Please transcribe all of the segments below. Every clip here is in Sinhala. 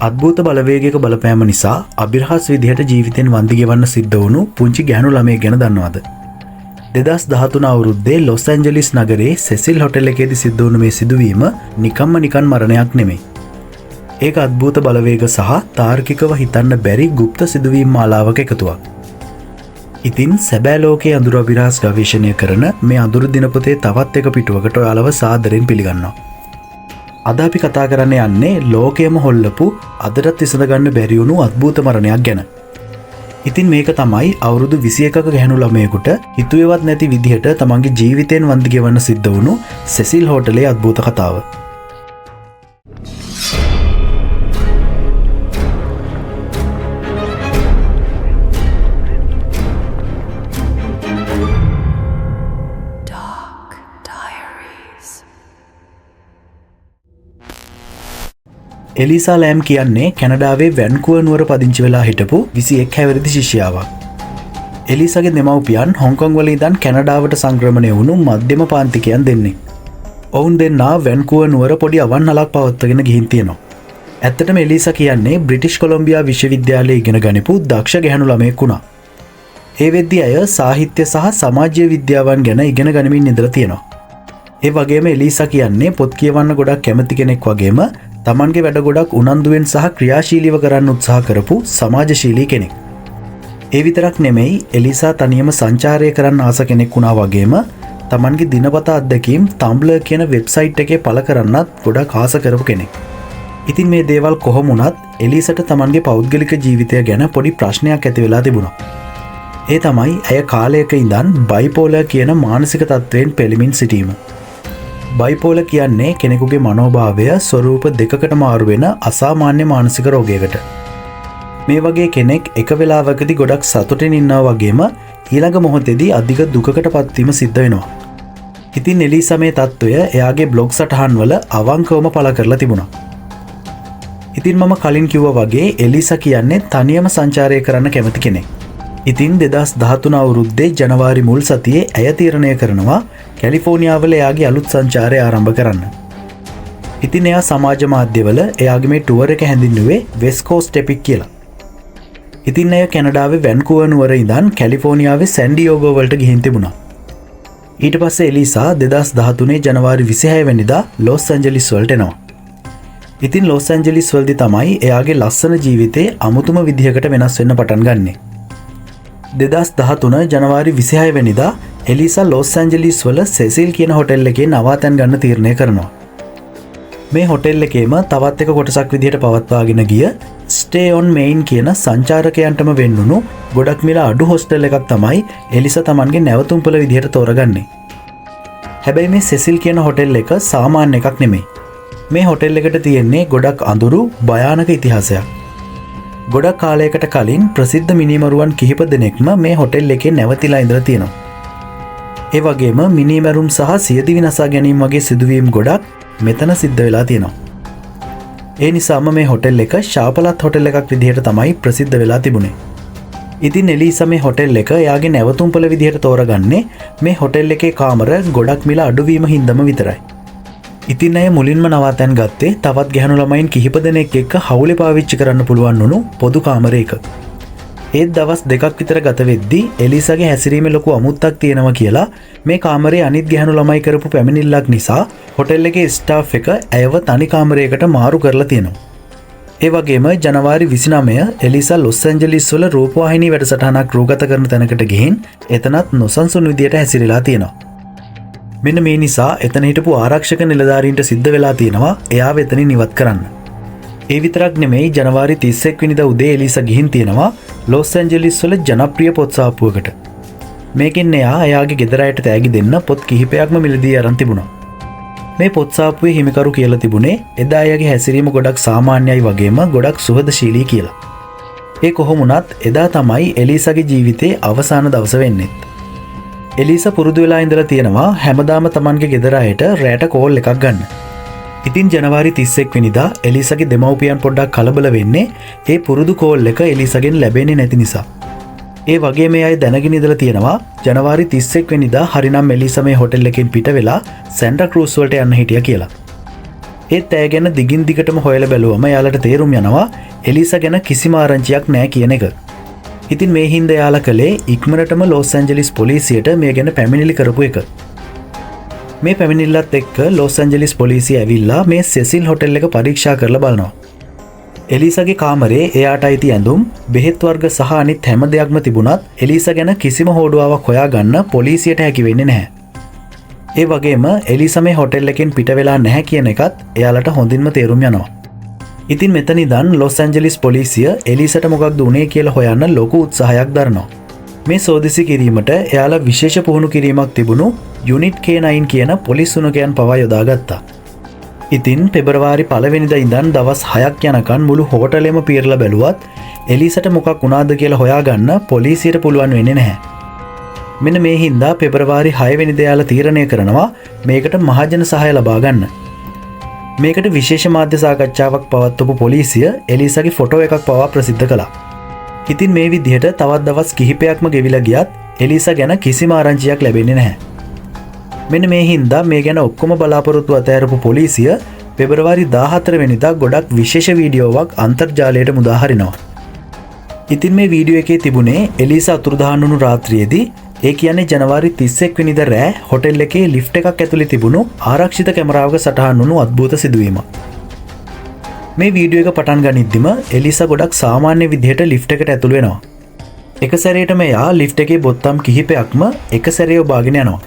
අද්භූත බලවේගයක බලපෑම නිසා අභිරහස් විදිහට ජීවිතෙන් වන්දි ගෙවන්න සිද්ධ වුණු පුංචි ගැහණු ළමයෙක් ගැන දන්නවද? 2013 අවුරුද්දේ ලොස් ඇන්ජලිස් නගරයේ සෙසිල් හොටෙල් එකේදී සිද්ධ වුණු මේ සිදුවීම නිකන් මරණයක් නෙමෙයි. ඒක අද්භූත බලවේග සහ තාර්කිකව හිතන්න බැරි গুপ্ত සිදුවීම් මාලාවක එකතුවක්. ඉතින් සැබෑ ලෝකයේ අඳුර අභිරහස් ගවේෂණය කරන මේ අඳුරු දිනපොතේ තවත් එක පිටුවකට ඔයාලව සාදරයෙන් පිළිගන්නවා. අද අපි කතා කරන්න යන්නේ ලෝකයේම හොල්ලපු අදටත් විසඳගන්න බැරි වුණු අద్භූත මරණයක් ගැන. ඉතින් මේක තමයි අවුරුදු 21ක ගැහණු ළමයෙකුට හිතුවේවත් නැති විදිහට තමන්ගේ ජීවිතයෙන් වන්දි ගෙවන්න සිද්ධ වුණු සෙසිල් හෝටලේ අద్භූත කතාව. එලිසා ලෑම් කියන්නේ කැනඩාවේ වැන්කුවර් නුවර පදිංචි වෙලා හිටපු 21 හැවිරිදි ශිෂ්‍යාවක්. එලිසාගේ දෙමව්පියන් හොංකොං වල ඉඳන් කැනඩාවට සංක්‍රමණය වුණු මධ්‍යම පාන්තිකයන් දෙන්නෙක්. ඔවුන් දෙන්නා වැන්කුවර් නුවර පොඩි අවන්හලක් පවත්වාගෙන ගිහින් තියෙනවා. ඇත්තටම එලිසා කියන්නේ බ්‍රිටිෂ් කොලොම්බියා විශ්වවිද්‍යාලයේ ඉගෙන ගනිපු දක්ෂ ගැහණු ළමයෙක් වුණා. ඒ වෙද්දී අය සාහිත්‍ය සහ සමාජීය විද්‍යාවන් ගැන ඉගෙන ගනිමින් ඉඳලා තියෙනවා. ඒ වගේම එලිසා කියන්නේ පොත් කියවන්න ගොඩක් කැමති කෙනෙක් වගේම තමන්ගේ වැඩ ගොඩක් උනන්දුවෙන් සහ ක්‍රියාශීලීව කරන්න උත්සාහ කරපු සමාජශීලී කෙනෙක්. ඒ විතරක් නෙමෙයි එලිසා තනියම සංචාරය කරන්න ආස කෙනෙක් වුණා වගේම තමන්ගේ දිනපතා අත්දැකීම් Tumblr කියන වෙබ්සයිට් එකේ පළ කරන්නත් ගොඩක් ආස කරපු කෙනෙක්. ඉතින් මේ දේවල් කොහොම වුණත් එලිසට තමන්ගේ පෞද්ගලික ජීවිතය ගැන පොඩි ප්‍රශ්නයක් ඇති වෙලා තිබුණා. ඒ තමයි ඇය කාලයක ඉඳන් බයිපෝලර් කියන මානසික තත්ත්වයෙන් පෙළෙමින් සිටීම. බයිපෝලර් කියන්නේ කෙනෙකුගේ මනෝභාවය ස්වරූප දෙකකට මාරු වෙන අසාමාන්‍ය මානසික රෝගයකට. මේ වගේ කෙනෙක් එක වෙලාවකදී ගොඩක් සතුටින් ඉන්නවා වගේම ඊළඟ මොහොතේදී අධික දුකකට පත්වීම සිද්ධ වෙනවා. ඉතින් එලිසා මේ තත්ත්වය එයාගේ බ්ලොග් සටහන්වල අවංකවම පළ කරලා තිබුණා. ඉතින් මම කලින් කිව්වා වගේ එලිසා කියන්නේ තනියම සංචාරය කරන්න කැමති කෙනෙක්. ඉතින් 2013 අවුරුද්දේ ජනවාරි මුල් සතියේ ඇය තීරණය කරනවා කැලිෆෝනියාවල එයාගේ අලුත් සංචාරය ආරම්භ කරන්න. ඉතින් එයා සමාජ මාධ්‍යවල එයාගේ මේ ටුවර් එක හැඳින්වුවේ වෙස්ට් කෝස්ට් එපික් කියලා. ඉතින් එය කැනඩාවේ වැන්කුවර් නුවර ඉඳන් කැලිෆෝනියාවේ සෑන් ඩියේගෝ වලට ගිහින් තිබුණා. ඊට පස්සේ එලිසා 2013 ජනවාරි 26 වෙනිදා ලොස් ඇන්ජලිස් වලට එනවා. ඉතින් ලොස් ඇන්ජලිස් වලදී තමයි එයාගේ ලස්සන ජීවිතේ අමුතුම විදිහකට වෙනස් වෙන්න පටන් ගන්නෙ. 2013 ජනවාරි 26 වෙනිදා එලිසා ලොස් ඇන්ජලිස් වල සෙසිල් කියන හොටෙල් එකේ නවාතැන් ගන්න තීරණය කරනවා. මේ හොටෙල් එකේම තවත් එක කොටසක් විදිහට පවත්වාගෙන ගිය ස්ටේ ඔන් මෙයින් කියන සංචාරකයන්ටම වෙන්නුණු ගොඩක් මිල අඩු හොස්ටල් එකක් තමයි එලිසා තමන්ගේ නැවතුම්පොළ විදිහට තෝරගන්නේ. හැබැයි මේ සෙසිල් කියන හොටෙල් එක සාමාන්‍ය එකක් නෙමෙයි. මේ හොටෙල් එකට තියෙන්නේ ගොඩක් අඳුරු භයානක ඉතිහාසයක්. ගොඩක් කාලයකට කලින් ප්‍රසිද්ධ මිනිමරුවන් කිහිප දෙනෙක්ම මේ හොටෙල් එකේ නැවතිලා ඉඳලා තියෙනවා. ඒ වගේම මිනිමරුම් සහ සියදිවි නසා ගැනීම වගේ සිදුවීම් ගොඩක් මෙතන සිද්ධ වෙලා තියෙනවා. ඒ නිසාම මේ හොටෙල් එක ශාපලත් හොටෙල් එකක් විදිහට තමයි ප්‍රසිද්ධ වෙලා තිබුණේ. ඉතින් එලිසා මේ හොටෙල් එක එයාගේ නැවතුම්පොළ විදිහට තෝරගන්නේ මේ හොටෙල් එකේ කාමර ගොඩක් මිල අඩුවීම හින්දාම විතරයි. ඉතින් අය මුලින්ම නවාතැන් ගත්තේ තවත් ගැහණු ළමයින් කිහිප දෙනෙක් එක්ක හවුලේ පාවිච්චි කරන්න පුළුවන් වුණු පොදු කාමරයක. ඒත් දවස් දෙකක් විතර ගත වෙද්දී එලිසාගේ හැසිරීමේ ලොකු අමුත්තක් තියෙනවා කියලා මේ කාමරේ අනිත් ගැහණු ළමයි කරපු පැමිණිල්ලක් නිසා හොටෙල් එකේ ස්ටාෆ් එක ඇයව තනි කාමරයකට මාරු කරලා තියෙනවා. ඒ වගේම ජනවාරි 29 එලිසා ලොස් ඇන්ජලිස් වල රූපවාහිනී වැඩසටහනක් රූගත කරන තැනකට ගිහින් එතනත් නොසන්සුන් විදියට හැසිරලා තියෙනවා. මෙන්න මේ නිසා එතන හිටපු ආරක්ෂක නිලධාරීන්ට සිද්ධ වෙලා තියෙනවා එයාව එතනින් ඉවත් කරන්න. ඒ විතරක් නෙමෙයි ජනවාරි 31 වෙනිදා උදේ එලිසා ගිහින් තියෙනවා ලොස් ඇන්ජලිස් වල ජනප්‍රිය පොත් සාප්පුවකට. මේකෙන් එයාගේ ගෙදර අයට තෑගි දෙන්න පොත් කිහිපයක්ම මිලදී අරන් තිබුණා. මේ පොත් සාප්පුවේ හිමිකරු කියලා තිබුණේ එදා එයාගේ හැසිරීම ගොඩක් සාමාන්‍යයි වගේම ගොඩක් සුහදශීලී කියලා. ඒ කොහොම වුණත් එදා තමයි එලිසාගේ ජීවිතේ අවසාන දවස වෙන්නේ. එලිසා පුරුදු වෙලා ඉඳලා තියෙනවා හැමදාම තමන්ගේ ගෙදර අයට රැට කෝල් එකක් ගන්න. ඉතින් ජනවාරි 31 වෙනිදා එලිසාගේ දෙමව්පියන් පොඩ්ඩක් කලබල වෙන්නේ ඒ පුරුදු කෝල් එක එලිසාගෙන් ලැබෙන්නේ නැති නිසා. ඒ වගේම අය දැනගෙන ඉඳලා තියෙනවා ජනවාරි 31 වෙනිදා හරිනම් එලිසා මේ හොටෙල් එකෙන් පිට වෙලා සැන්ටා ක්‍රූස් වලට යන්න හිටියා කියලා. ඒත් ඇය ගැන දිගින් දිගටම හොයලා බැලුවම එයාලට තේරුම් යනවා එලිසා ගැන කිසිම ආරංචියක් නැහැ කියන එක. ඉතින් මේ හින්දා එයාලා කලේ ඉක්මනටම ලොස් ඇන්ජලිස් පොලිසියට මේ ගැන පැමිණිලි කරපු එක. මේ පැමිණිල්ලත් එක්ක ලොස් ඇන්ජලිස් පොලිසිය ඇවිල්ලා මේ සෙසිල් හොටෙල් එක පරීක්ෂා කරලා බලනවා. එලිසාගේ කාමරේ එයාට අයිති ඇඳුම්, බෙහෙත් වර්ග සහ අනිත් හැම දෙයක්ම තිබුණත් එලිසා ගැන කිසිම හොඩුවාවක් හොයාගන්න පොලිසියට හැකි වෙන්නේ නැහැ. ඒ වගේම එලිසා මේ හොටෙල් එකෙන් පිට වෙලා නැහැ කියන එකත් එයාලට හොඳින්ම තේරුම් යනවා. ඉතින් මෙතන ඉඳන් ලොස් ඇන්ජලිස් පොලිසිය එලිසාට මොකක්ද උනේ කියලා හොයන්න ලොකු උත්සාහයක් දරනවා. මේ සෝදිසි කිරීමට එයාලා විශේෂ පුහුණු කිරීමක් තිබුණු යුනිට් K9 කියන පොලිස් සුනකයන් පවා යොදාගත්තා. ඉතින් පෙබරවාරි 1 වෙනිදා ඉඳන් දවස් 6ක් යනකන් මුළු හෝටලෙම පීරලා බැලුවත් එලිසාට මොකක් වුණාද කියලා හොයාගන්න පොලිසියට පුළුවන් වෙන්නේ නැහැ. මෙන්න මේ හින්දා පෙබරවාරි 6 වෙනිදා යාලා තීරණය කරනවා මේකට මහජන සහාය ලබා ගන්න. මේකට විශේෂ මාධ්‍ය සාකච්ඡාවක් පවත්වපු පොලිසිය එලිසාගේ ෆොටෝ එකක් පවා ප්‍රසිද්ධ කළා. ඉතින් මේ විදිහට තවත් දවස් කිහිපයක්ම ගෙවිලා ගියත් එලිසා ගැන කිසිම ආරංචියක් ලැබෙන්නේ නැහැ. මෙන්න මේ හින්දා මේ ගැන ඔක්කොම බලාපොරොත්තු අතෑරපු පොලිසිය පෙබරවාරි 14 වෙනිදා ගොඩක් විශේෂ වීඩියෝවක් අන්තර්ජාලයට මුදා හරිනවා. ඉතින් මේ වීඩියෝ එකේ තිබුණේ එලිසා අතුරුදහන් වුණු රාත්‍රියේදී ඒ කියන්නේ ජනවාරි 31 වෙනිදා රෑ හොටෙල් එකේ ලිෆ්ට් එකක් ඇතුලේ තිබුණු ආරක්ෂිත කැමරාවක සටහන් වුණු අద్భుත සිදුවීමක්. මේ වීඩියෝ එක පටන් ගනිද්දිම එලිසා ගොඩක් සාමාන්‍ය විදිහට ලිෆ්ට් එකට ඇතුළු වෙනවා. එක සැරේටම එයා ලිෆ්ට් එකේ බොත්තම් කිහිපයක්ම එක සැරේ ඔබාගෙන යනවා.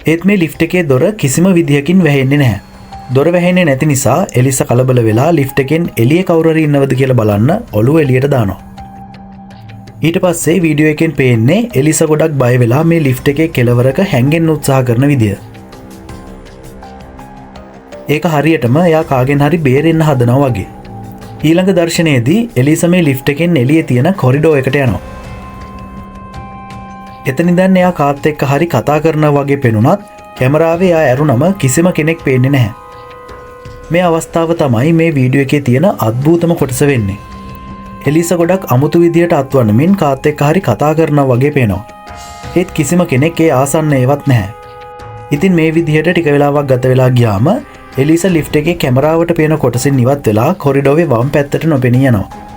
ඒත් මේ ලිෆ්ට් එකේ දොර කිසිම විදිහකින් වැහෙන්නේ නැහැ. දොර වැහෙන්නේ නැති නිසා එලිසා කලබල වෙලා ලිෆ්ට් එකෙන් එළියේ කවුරු හරි ඉන්නවද කියලා බලන්න ඔළුව එළියට දානවා. ඊට පස්සේ වීඩියෝ එකෙන් පේන්නේ එලිසා ගොඩක් බය වෙලා මේ ලිෆ්ට් එකේ කෙළවරක හැංගෙන්න උත්සාහ කරන විදිය. ඒක හරියටම එයා කාගෙන් හරි බේරෙන්න හදනවා වගේ. ඊළඟ දර්ශනයේදී එලිසා මේ ලිෆ්ට් එකෙන් එළියේ තියෙන කොරිඩෝ එකට යනවා. එතන ඉඳන් එයා කාත් එක්ක හරි කතා කරනවා වගේ පෙනුනත් කැමරාවේ එයා ඇරුණම කිසිම කෙනෙක් පේන්නේ නැහැ. මේ අවස්ථාව තමයි මේ වීඩියෝ එකේ තියෙන අద్భుතම කොටස වෙන්නේ. එලිසා ගොඩක් අමුතු විදියට අත්වන්නමින් කාත් එක්ක හරි කතා කරනවා වගේ පේනවා. ඒත් කිසිම කෙනෙක් ඒ ආසන්නයේවත් නැහැ. ඉතින් මේ විදිහට ටික වෙලාවක් ගත වෙලා ගියාම එලිසා ලිෆ්ට් එකේ කැමරාවට පේන කොටසින් ඉවත් වෙලා කොරිඩෝවේ වම් පැත්තට නොපෙනී යනවා.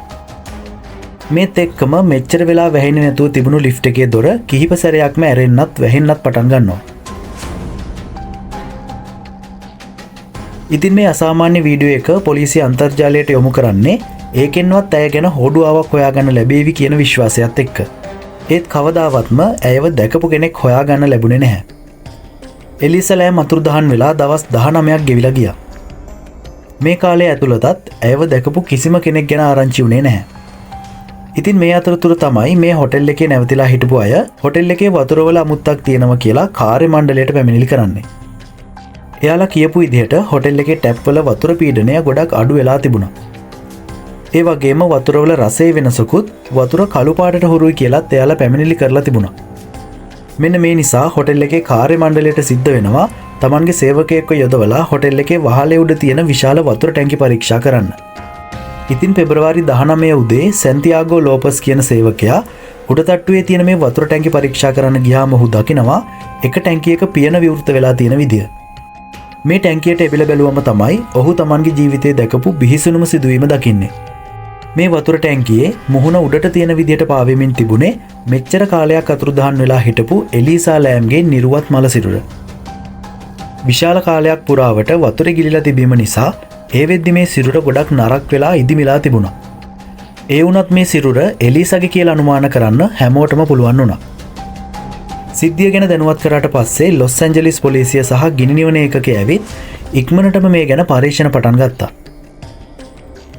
මේත් එක්කම මෙච්චර වෙලා වැහෙන්නේ නැතුව තිබුණු ලිෆ්ට් එකේ දොර කිහිප සැරයක්ම ඇරෙන්නත් වැහෙන්නත් පටන් ගන්නවා. ඉතින් මේ අසාමාන්‍ය වීඩියෝ එක පොලිසිය අන්තර්ජාලයට යොමු කරන්නේ ඒකෙන්වත් ඇය ගැන හොඩුවාවක් හොයාගන්න ලැබේවි කියන විශ්වාසයත් එක්ක. ඒත් කවදාවත්ම ඇයව දැකපු කෙනෙක් හොයාගන්න ලැබුණේ නැහැ. එලිසා ලෑම් අතුරුදහන් වෙලා දවස් 19ක් ගෙවිලා ගියා. මේ කාලය ඇතුළතත් ඇයව දැකපු කිසිම කෙනෙක් ගැන ආරංචි වුණේ නැහැ. ඉතින් මේ අතරතුර තමයි මේ හොටෙල් එකේ නැවතිලා හිටපු අය හොටෙල් එකේ වතුරවල අමුත්තක් තියෙනවා කියලා කාර්ය මණ්ඩලයට පැමිණිලි කරන්නේ. එයාලා කියපු විදිහට හොටෙල් එකේ ටැප් වල වතුර පීඩනය ගොඩක් අඩු වෙලා තිබුණා. ඒ වගේම වතුරවල රසයේ වෙනසකුත් වතුර කළු පාටට හුරුයි කියලාත් එයාලා පැමිණිලි කරලා තිබුණා. මෙන්න මේ නිසා හොටෙල් එකේ කාර්ය මණ්ඩලයට සිද්ධ වෙනවා තමන්ගේ සේවකයෙක්ව යොදවලා හොටෙල් එකේ වහලේ උඩ තියෙන විශාල වතුර ටැංකි පරීක්ෂා කරන්න. ඉතින් පෙබරවාරි 19 උදේ සැන්තියාගෝ ලෝපස් කියන සේවකයා උඩතට්ටුවේ තියෙන මේ වතුර ටැංකි පරීක්ෂා කරන්න ගියාම ඔහු දකිනවා එක ටැංකියක පියන විවෘත වෙලා තියෙන විදිය. මේ ටැංකියට එබිල බැලුවම තමයි ඔහු තමන්ගේ ජීවිතේ දැකපු බිහිසුණුම සිදුවීම දකින්නේ. මේ වතුර ටැංකියේ මුහුණ උඩට තියෙන විදියට පාවෙමින් තිබුණේ මෙච්චර කාලයක් අතුරුදහන් වෙලා හිටපු එලිසා ලෑම්ගේ නිරුවත් මල සිරුර. විශාල කාලයක් පුරාවට වතුරේ ගිලිලා තිබීම නිසා ඒ වෙද්දි මේ සිරුර ගොඩක් නරක් වෙලා ඉදිමිලා තිබුණා. ඒ වුණත් මේ සිරුර එලිසාගේ කියලා අනුමාන කරන්න හැමෝටම පුළුවන් වුණා. සිද්ධිය ගැන දැනුවත් කරාට පස්සේ ලොස් ඇන්ජලිස් පොලිසිය සහ ගිනි නිවන ඒකකයේ ඇවිත් ඉක්මනටම මේ ගැන පරීක්ෂණ පටන් ගත්තා.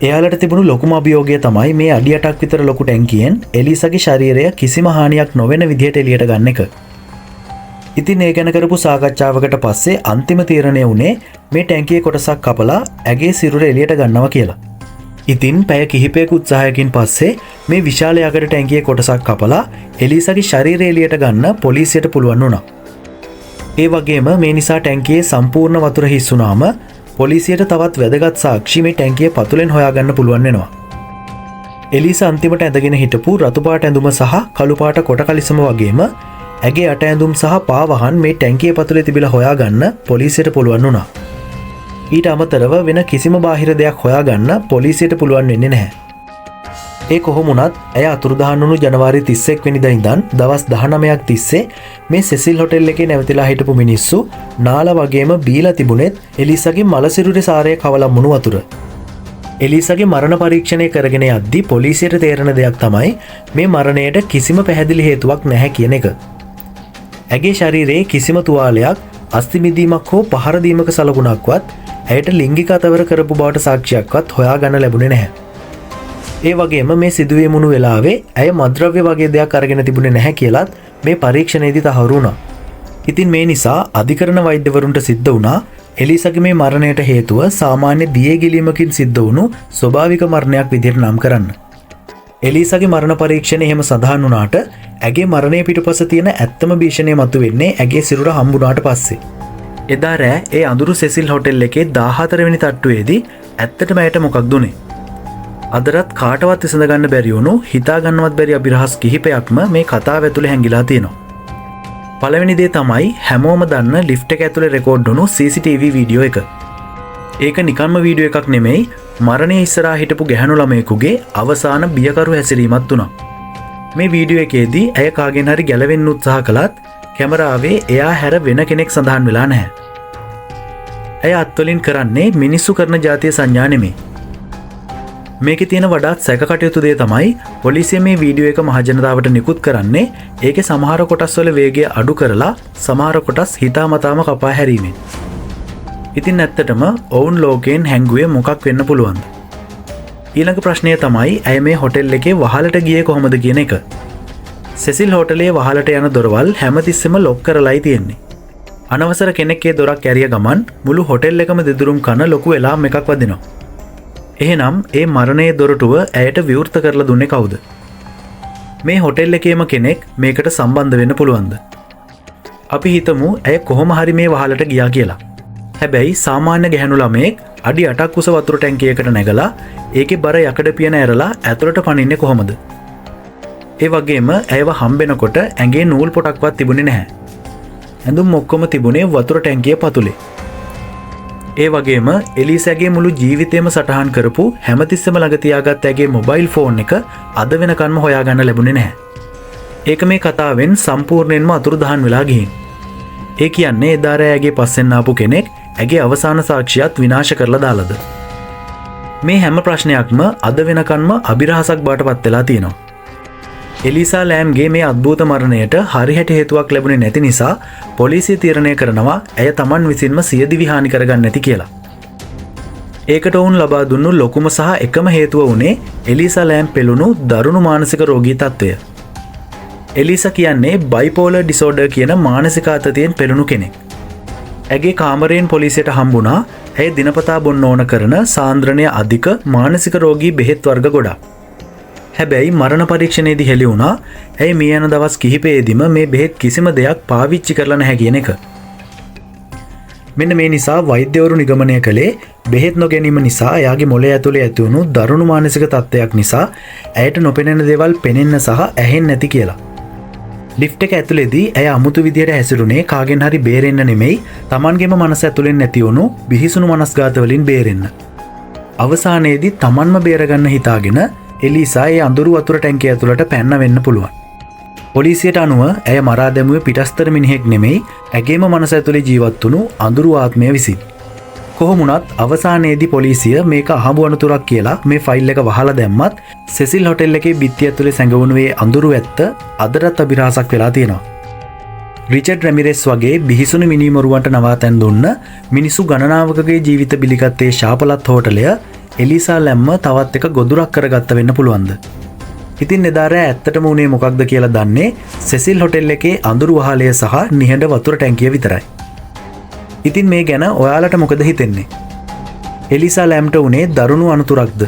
එයාලට තිබුණු ලොකුම අභියෝගය තමයි මේ අඩි 8ක් විතර ලොකු ටැංකියෙන් එලිසාගේ ශරීරය කිසිම හානියක් නොවන විදිහට එළියට ගන්න එක. ඉතින් ඒ ගැන කරපු සාකච්ඡාවකට පස්සේ අන්තිම තීරණය වුණේ මේ ටැංකියේ කොටසක් කපලා ඇගේ සිරුර එළියට ගන්නවා කියලා. ඉතින් පැය කිහිපයක උත්සාහයකින් පස්සේ මේ විශාල යකඩ ටැංකියේ කොටසක් කපලා එලිසාගේ ශරීරය එළියට ගන්න පොලිසියට පුළුවන් වුණා. ඒ වගේම මේ නිසා ටැංකියේ සම්පූර්ණ වතුර හිස් වුණාම පොලිසියට තවත් වැදගත් සාක්ෂි මේ ටැංකිය පතුලෙන් හොයාගන්න පුළුවන් වෙනවා. එලිසා අන්තිමට ඇඳගෙන හිටපු රතු පාට ඇඳුම සහ කළු පාට කොට කලිසම වගේම ඇගේ අට ඇඳුම් සහ පාවහන් මේ ටැංකිය පතුලේ තිබිලා හොයාගන්න පොලිසියට පුළුවන් වුණා. ඊට අමතරව වෙන කිසිම බාහිර දෙයක් හොයාගන්න පොලිසියට පුළුවන් වෙන්නේ නැහැ. ඒ කොහොමුණත් ඇය අතුරුදහන් වුණු ජනවාරි 31 වෙනිදා ඉඳන් දවස් 19ක් තිස්සේ මේ සෙසිල් හොටෙල් එකේ නැවතිලා හිටපු මිනිස්සු නාලා වගේම බීලා තිබුණෙත් එලිසාගේ මලසිරුරේ සාරය කවලා මුණු වතුර. එලිසාගේ මරණ පරීක්ෂණය කරගෙන යද්දී පොලිසියට තේරෙන දෙයක් තමයි මේ මරණයට කිසිම පැහැදිලි හේතුවක් නැහැ කියන එක. ඇගේ ශරීරයේ කිසිම තුවාලයක්, අස්ථි මිදීමක් හෝ පහර දීමක සලකුණක්වත් ඇයට ලිංගික අතවර කරපු බවට සාක්ෂියක්වත් හොයාගන්න ලැබුණේ නැහැ. ඒ වගේම මේ සිදුවීම වුණු වෙලාවේ ඇය මද්‍රව්‍ය වගේ දෙයක් අරගෙන තිබුණේ නැහැ කියලාත් මේ පරීක්ෂණයේදී තහවුරු වුණා. ඉතින් මේ නිසා අධිකරණ වෛද්‍යවරුන්ට සිද්ධ වුණා එලිසාගේ මේ මරණයට හේතුව සාමාන්‍ය දියේ ගිලීමකින් සිද්ධ වුණු ස්වභාවික මරණයක් විදිහට නම් කරන්න. එලිසාගේ මරණ පරීක්ෂණය එහෙම සඳහන් වුණාට ඇගේ මරණය පිටුපස තියෙන ඇත්තම භීෂණය මතුවෙන්නේ ඇගේ සිරුර හම්බුණාට පස්සේ. එදා රෑ ඒ අඳුරු සෙසිල් හොටෙල් එකේ 14 වෙනි තට්ටුවේදී ඇත්තටම ඇයට මොකක්ද උනේ? අදටත් කාටවත් විසඳගන්න බැරි වුණු හිතාගන්නවත් බැරි අභිරහස් කිහිපයක්ම මේ කතාව ඇතුලේ හැංගිලා තියෙනවා. පළවෙනි දේ තමයි හැමෝම දන්න ලිෆ්ට් එක ඇතුලේ රෙකෝඩ් වුණු CCTV වීඩියෝ එක. ඒක නිකන්ම වීඩියෝ එකක් නෙමෙයි, මරණය ඉස්සරහා හිටපු ගැහැණු ළමයෙකුගේ අවසාන බියකරු හැසිරීමක් තුනක්. මේ වීඩියෝ එකේදී ඇය කාගෙන් හරි ගැලවෙන්න උත්සාහ කළත් කැමරාවේ එයා හැර වෙන කෙනෙක් සඳහන් වෙලා නැහැ. ඇය අත්වලින් කරන්නේ මිනිස්සු කරන ජාතිය සංඥා නෙමෙයි. මේකේ තියෙන වඩාත් සැකකටයුතු දේ තමයි පොලිසිය මේ වීඩියෝ එක මහජනතාවට නිකුත් කරන්නේ ඒකේ සමහර කොටස් වල වේගය අඩු කරලා සමහර කොටස් හිතාමතාම කපා හැරීමෙන්. ඉතින් ඇත්තටම ඔවුන් ලෝකයෙන් හැංගුවේ මොකක් වෙන්න පුළුවන්ද? ඊළඟ ප්‍රශ්නය තමයි ඇය මේ හොටෙල් එකේ වහලට ගියේ කොහොමද කියන එක. සෙසිල් හෝටලේ වහලට යන දොරවල් හැමතිස්සෙම ලොක් කරලායි තියෙන්නේ. අනවසර කෙනෙක් ඒ දොරක් ඇරිය ගමන් මුළු හොටෙල් එකම දෙදුරුම් කන ලොකු එලාම් එකක් වදිනවා. එහෙනම් ඒ මරණයේ දොරටුව ඇයට විවෘත කරලා දුන්නේ කවුද? මේ හොටෙල් එකේම කෙනෙක් මේකට සම්බන්ධ වෙන්න පුළුවන්ද? අපි හිතමු ඇය කොහොම හරි මේ වහලට ගියා කියලා. හැබැයි සාමාන්‍ය ගැහැණු ළමයෙක් අඩි 8ක් උස වතුර ටැංකියකට නැගලා ඒකේ බර යකඩ පියන ඇරලා ඇතුළට පනින්නේ කොහොමද? ඒ වගේම ඇයව හම්බෙනකොට ඇඟේ නූල් පොටක්වත් තිබුණේ නැහැ. ඇඳුම් ඔක්කොම තිබුණේ වතුර ටැංකිය පතුලේ. ඒ වගේම එලිසාගේ මුළු ජීවිතේම සටහන් කරපු හැමතිස්සෙම ළඟ තියාගත් ඇගේ මොබයිල් ෆෝන් එක අද වෙනකන්ම හොයාගන්න ලැබුණේ නැහැ. ඒක මේ කතාවෙන් සම්පූර්ණයෙන්ම අතුරුදහන් වෙලා ගිහින්. ඒ කියන්නේ එදා රෑ ඇගේ පස්සෙන් ආපු කෙනෙක් ඇගේ අවසාන සාක්ෂියත් විනාශ කරලා දාලාද? මේ හැම ප්‍රශ්නයක්ම අද වෙනකන්ම අභිරහසක් බාටපත් වෙලා තියෙනවා. එලිසා ලෑම්ගේ මේ අද්භූත මරණයට හරියට හේතුවක් ලැබුණේ නැති නිසා පොලිසිය තීරණය කරනවා ඇය Taman විසින්ම සියදිවි හානි කරගන්න නැති කියලා. ඒකට ඔවුන් ලබා දුන්නු ලොකුම සහ එකම හේතුව වුණේ එලිසා ලෑම් පෙළුණු දරුණු මානසික රෝගී තත්ත්වය. එලිසා කියන්නේ බයිපෝලර් ඩිසෝඩර් කියන මානසික ආතතියෙන් පෙළුණු කෙනෙක්. ඇගේ කාමරයෙන් පොලිසියට හම්බුණා ඇය දිනපතා බොන්න ඕන කරන සාන්ද්‍රණය අධික මානසික රෝගී බෙහෙත් වර්ග ගොඩක්. හැබැයි මරණ පරීක්ෂණයේදී හෙළි වුණා ඇය මේ යන දවස් කිහිපයේදීම මේ බෙහෙත් කිසිම දෙයක් පාවිච්චි කරලා නැහැ කියන එක. මෙන්න මේ නිසා වෛද්‍යවරු නිගමනය කළේ බෙහෙත් නොගැනීම නිසා එයාගේ මොළය ඇතුලේ ඇති වුණු දරුණු මානසික තත්ත්වයක් නිසා ඇයට නොපෙනෙන දේවල් පෙනෙන්න සහ ඇහෙන්න නැති කියලා. ලිෆ්ට් එක ඇතුලේදී ඇය අමුතු විදියට හැසිරුණේ කාගෙන් හරි බේරෙන්න නෙමෙයි Tamanගේම මනස ඇතුලෙන් නැති වුණු බිහිසුණු මනස්ගාත වලින් බේරෙන්න. අවසානයේදී Tamanම බේරගන්න හිතාගෙන එලිසා ඒ අඳුරු වතුර ටැංකිය ඇතුළට පැන්න වෙන්න පුළුවන්. පොලිසියට අනුව ඇය මරා දැමුවේ පිටස්තර මිනිහෙක් නෙමෙයි ඇගේම මනස ඇතුලේ ජීවත් වුණු අඳුරු ආත්මය විසින්. කොහොම වුණත් අවසානයේදී පොලිසිය මේක අහඹු අනතුරක් කියලා මේ ෆයිල් එක වහලා දැම්මත් සෙසිල් හොටෙල් එකේ බිත්තිය ඇතුලේ සැඟවුණු ඒ අඳුරු ඇත්ත අදටත් අභිරහසක් වෙලා තියෙනවා. රිචඩ් රැමිරෙස් වගේ බිහිසුණු මිනිමරුවන්ට නවාතැන් දුන්න මිනිසු ගණනාවකගේ ජීවිත බිලිගත්තේ ශාපලත් හෝටලය එලිසා ලැම්ම තවත් එක ගොදුරක් කරගත්ත වෙන්න පුළුවන්ද? ඉතින් එදා රෑ ඇත්තටම උනේ මොකක්ද කියලා දන්නේ සෙසිල් හොටෙල් එකේ අඳුරු වහලය සහ නිහඬ වතුර ටැංකිය විතරයි. ඉතින් මේ ගැන ඔයාලට මොකද හිතෙන්නේ? එලිසා ලැම්ට උනේ දරුණු අනතුරක්ද?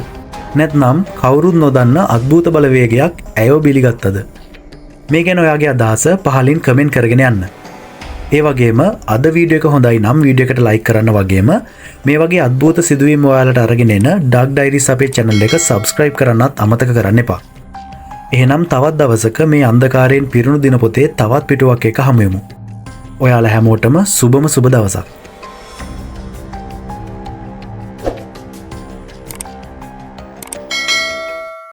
නැත්නම් කවුරුත් නොදන්න අద్භූත බලවේගයක් ඇයව බිලිගත්තද? මේ ගැන ඔයාගේ අදහස පහලින් කමෙන්ට් කරගෙන යන්න. ඒ වගේම අද වීඩියෝ එක හොඳයි නම් වීඩියෝ එකට ලයික් කරන්න වගේම මේ වගේ අద్භූත සිදුවීම් ඔයාලට අරගෙන එන ඩාර්ක් ඩයරිස් අපේ channel එක subscribe කරන්නත් අමතක කරන්න එපා. එහෙනම් තවත් දවසක මේ අන්ධකාරයෙන් පිරුණු දින පොතේ තවත් පිටුවක් එක හමු වෙමු. ඔයාලා හැමෝටම සුබම සුබ දවසක්.